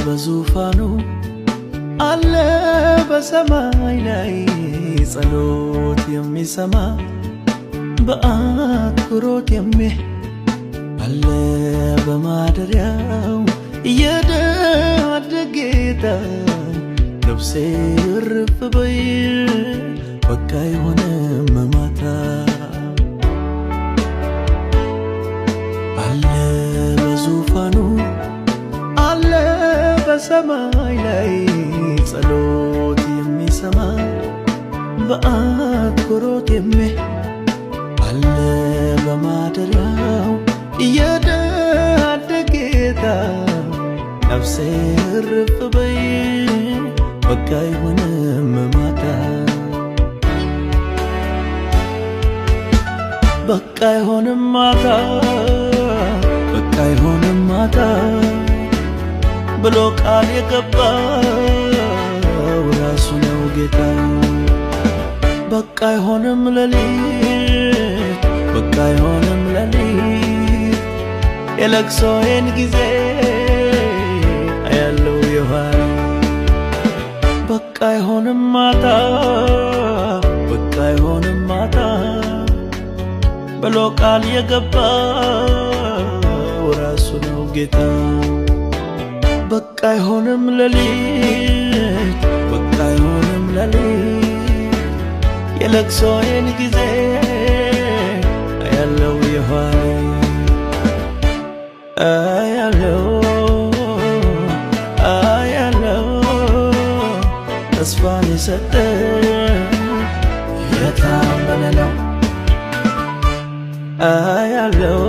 በዙፋኑ አለ በሰማይ ላይ ጸሎት የሚሰማ በአክብሮት የሚያይ አለ በማደሪያው እየደአደገ ጌታ ነፍሴ እርፍ በይ በቃ አይሆንም ማታ አለ በዙፋኑ አለ በሰማይ ላይ ጸሎት የሚሰማ በአክብሮት የሚያይ አለ በማደሪያው እየደአደገ ጌታ ነፍሴ እርፍ በይ በቃ አይሆንም ማታ በቃ አይሆንም ማታ በቃ አይሆንም ማታ ብሎ ቃል የገባው ራሱ ነው ጌታ በቃ አይሆንም ሌሊት በቃ አይሆንም ሌሊት የለቅሶዬን ጊዜ አያለው የኋላ በቃ አይሆንም ማታ በቃ አይሆንም ማታ ብሎ ቃል የገባው ራሱ ነው ጌታ በቃ አይሆንም ሌሊት በቃ አይሆንም ሌሊት የለቅሶዬን ጊዜ አያለው የኋላ አያለው ተስፋን የሰጠ የታመነ ነው አያለው